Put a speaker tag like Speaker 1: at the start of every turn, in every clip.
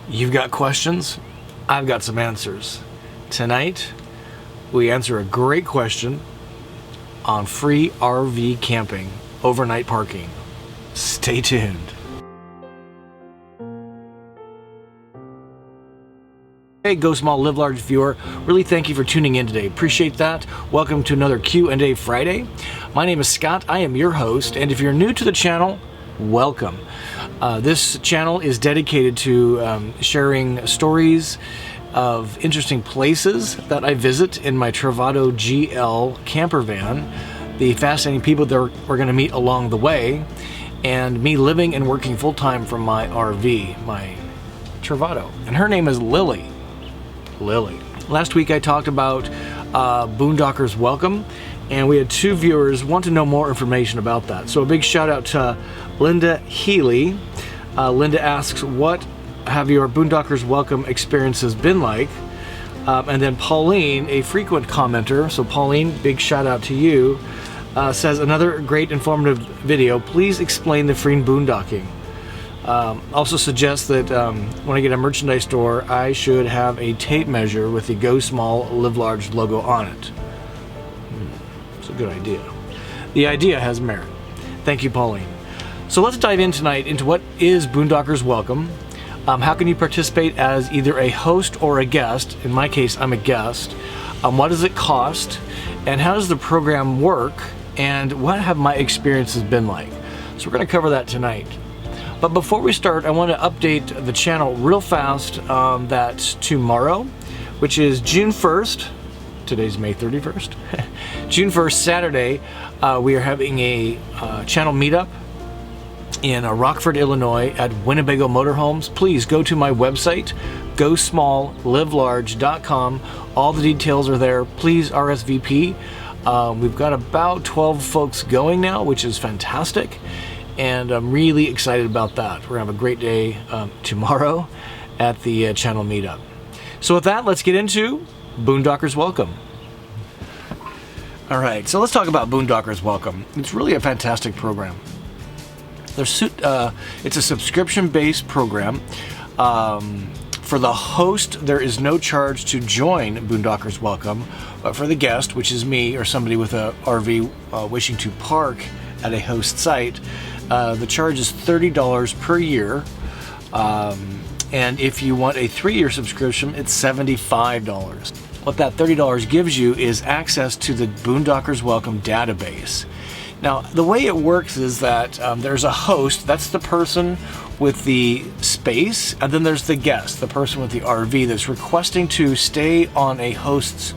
Speaker 1: You've got questions, I've got some answers. Tonight, we answer a great question on free RV camping, overnight parking. Stay tuned. Hey, Go Small, Live Large viewer, really thank you for tuning in today. Appreciate that. Welcome to another Q&A Friday. My name is Scott, I am your host, and if you're new to the channel, welcome. This channel is dedicated to sharing stories of interesting places that I visit in my Travato GL camper van, the fascinating people that we're going to meet along the way, and me living and working full-time from my RV, my Travato. And her name is Lily. Last week I talked about Boondockers Welcome, and we had two viewers want to know more information about that. So a big shout out to Linda Healy. Linda asks, what have your Boondockers Welcome experiences been like? And then Pauline, a frequent commenter, so Pauline, big shout out to you, says, another great informative video. Please explain the free boondocking. Also suggests that when I get a merchandise store, I should have a tape measure with the Go Small, Live Large logo on it. It's a good idea. The idea has merit. Thank you, Pauline. So let's dive in tonight into what is Boondockers Welcome. How can you participate as either a host or a guest? In my case, I'm a guest. What does it cost? And how does the program work? And what have my experiences been like? So we're going to cover that tonight. But before we start, I want to update the channel real fast that tomorrow, which is June 1st, today's May 31st, June 1st, Saturday, we are having a channel meetup in Rockford, Illinois at Winnebago Motorhomes. Please go to my website, GoSmallLiveLarge.com. All the details are there. Please RSVP. We've got about 12 folks going now, which is fantastic. And I'm really excited about that. We're going to have a great day tomorrow at the channel meetup. So with that, let's get into Boondockers Welcome. All right, so let's talk about Boondockers Welcome. It's really a fantastic program. It's a subscription-based program. For the host, there is no charge to join Boondockers Welcome, but for the guest, which is me or somebody with a RV wishing to park at a host site, the charge is $30 per year, and if you want a 3-year subscription, it's $75. What that $30 gives you is access to the Boondockers Welcome database. Now, the way it works is that there's a host, that's the person with the space, and then there's the guest, the person with the RV that's requesting to stay on a host's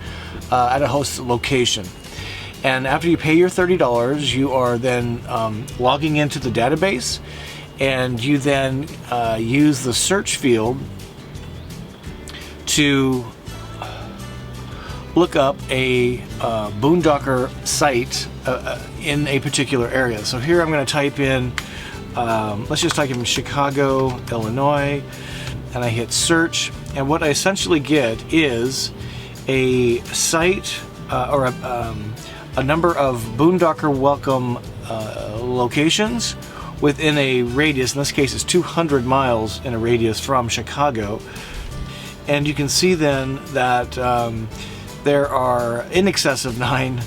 Speaker 1: at a host's location. And after you pay your $30, you are then logging into the database, and you then use the search field to look up a boondocker site in a particular area. So here I'm going to type in, let's just type in Chicago, Illinois, and I hit search, and what I essentially get is a site or a number of Boondocker Welcome locations within a radius. In this case, it's 200 miles in a radius from Chicago. And you can see then that there are in excess of 9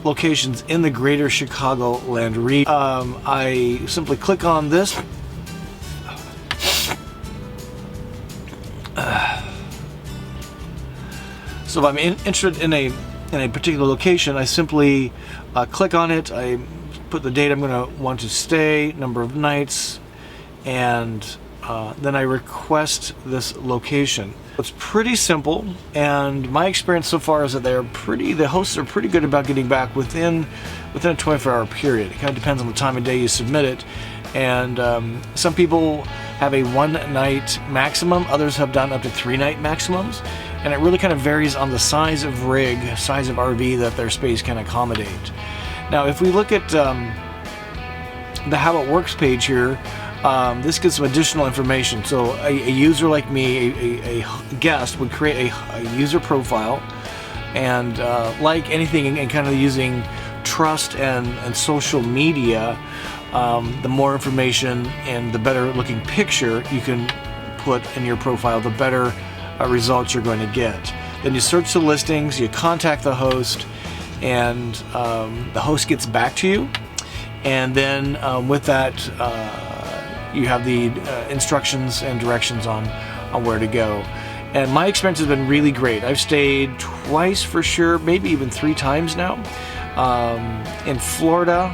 Speaker 1: locations in the greater Chicagoland region. I simply click on this. So if I'm interested in a particular location, I simply click on it. I put the date I'm going to want to stay, number of nights, and then I request this location. It's pretty simple, and my experience so far is that the hosts are pretty good about getting back within a 24-hour period. It kind of depends on the time of day you submit it, and some people have a 1-night maximum, others have done up to 3-night maximums, and it really kind of varies on the size of rig, size of RV that their space can accommodate. Now, if we look at the How It Works page here, this gives some additional information. So a user like me, a guest, would create a user profile, and like anything, and kind of using trust and social media, the more information and the better looking picture you can put in your profile, the better results you're going to get. Then you search the listings, you contact the host, and the host gets back to you. And then with that, you have the instructions and directions on where to go. And my experience has been really great. I've stayed twice for sure, maybe even 3 times now. In Florida,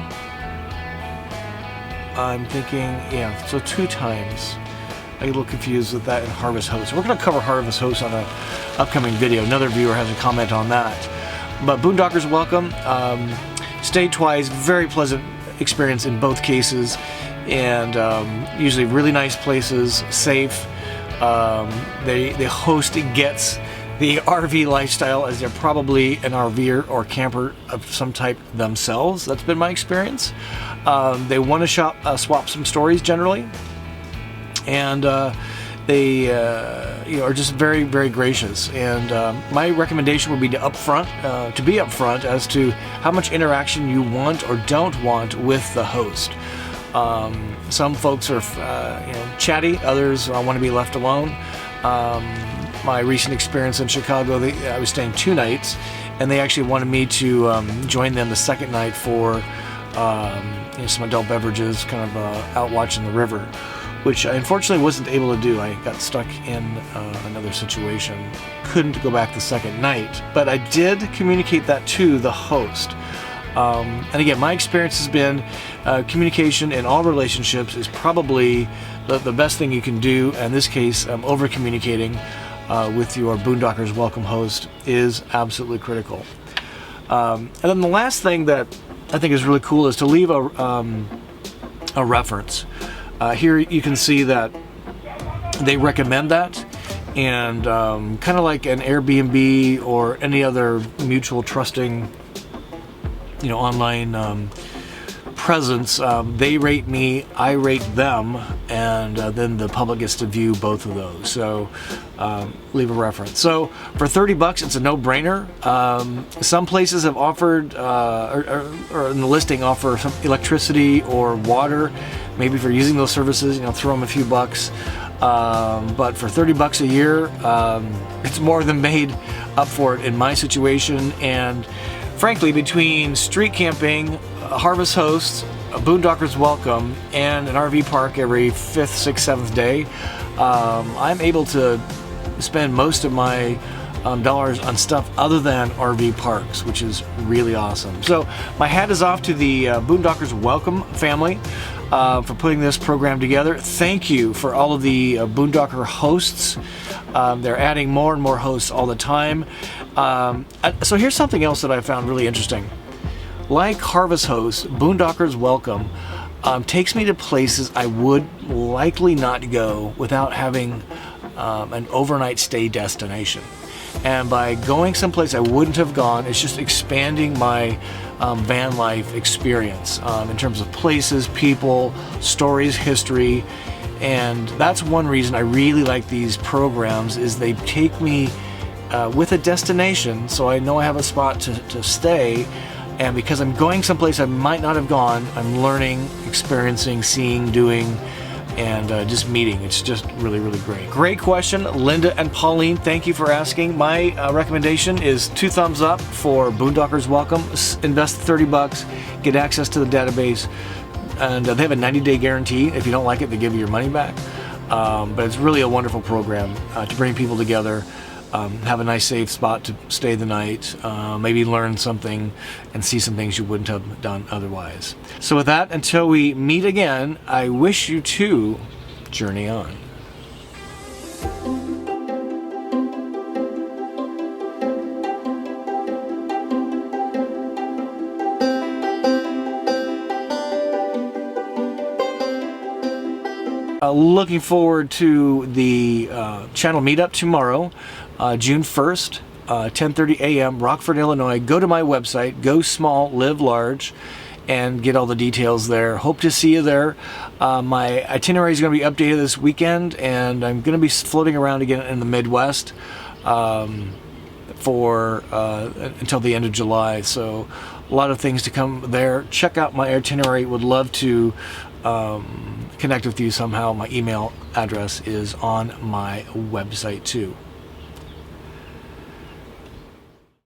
Speaker 1: I'm thinking, yeah, so 2 times. I get a little confused with that, and Harvest Host. We're going to cover Harvest Host on an upcoming video. Another viewer has a comment on that. But Boondockers Welcome, stayed twice, very pleasant experience in both cases, and usually really nice places, safe. The host gets the RV lifestyle, as they're probably an RVer or camper of some type themselves. That's been my experience. They want to swap some stories generally, and they are just very, very gracious. And my recommendation would be to be upfront as to how much interaction you want or don't want with the host. Some folks are chatty, others want to be left alone. My recent experience in Chicago, I was staying 2 nights, and they actually wanted me to join them the second night for some adult beverages, kind of out watching the river, which I unfortunately wasn't able to do. I got stuck in another situation, couldn't go back the second night, but I did communicate that to the host. And again, my experience has been communication in all relationships is probably the best thing you can do. In this case, over communicating with your Boondockers Welcome host is absolutely critical. And then the last thing that I think is really cool is to leave a reference. Here you can see that they recommend that, and kind of like an Airbnb or any other mutual trusting online presence, they rate me, I rate them, and then the public gets to view both of those. So leave a reference. So for $30, it's a no-brainer. Some places have offered, or in the listing, offer some electricity or water. Maybe if you're using those services, throw them a few bucks. But for $30 a year, it's more than made up for it in my situation. And frankly, between street camping, Harvest Hosts, Boondockers Welcome, and an RV park every 5th, 6th, 7th day, I'm able to spend most of my dollars on stuff other than RV parks, which is really awesome. So my hat is off to the Boondockers Welcome family for putting this program together. Thank you for all of the Boondocker hosts. They're adding more and more hosts all the time. So here's something else that I found really interesting. Like Harvest Hosts, Boondockers Welcome takes me to places I would likely not go without having an overnight stay destination. And by going someplace I wouldn't have gone, it's just expanding my van life experience in terms of places, people, stories, history. And that's one reason I really like these programs, is they take me with a destination, so I know I have a spot to stay. And because I'm going someplace I might not have gone, I'm learning, experiencing, seeing, doing, and just meeting. It's just really, really great. Great question, Linda and Pauline. Thank you for asking. My recommendation is 2 thumbs up for Boondockers Welcome. Invest $30, get access to the database, and they have a 90-day guarantee. If you don't like it, they give you your money back. But it's really a wonderful program to bring people together. Have a nice safe spot to stay the night, maybe learn something and see some things you wouldn't have done otherwise. So with that, until we meet again, I wish you to journey on. Looking forward to the channel meetup tomorrow, June 1st, 10:30 a.m., Rockford, Illinois. Go to my website, Go Small, Live Large, and get all the details there. Hope to see you there. My itinerary is going to be updated this weekend, and I'm going to be floating around again in the Midwest for until the end of July. So a lot of things to come there. Check out my itinerary. Would love to connect with you somehow, my email address is on my website too.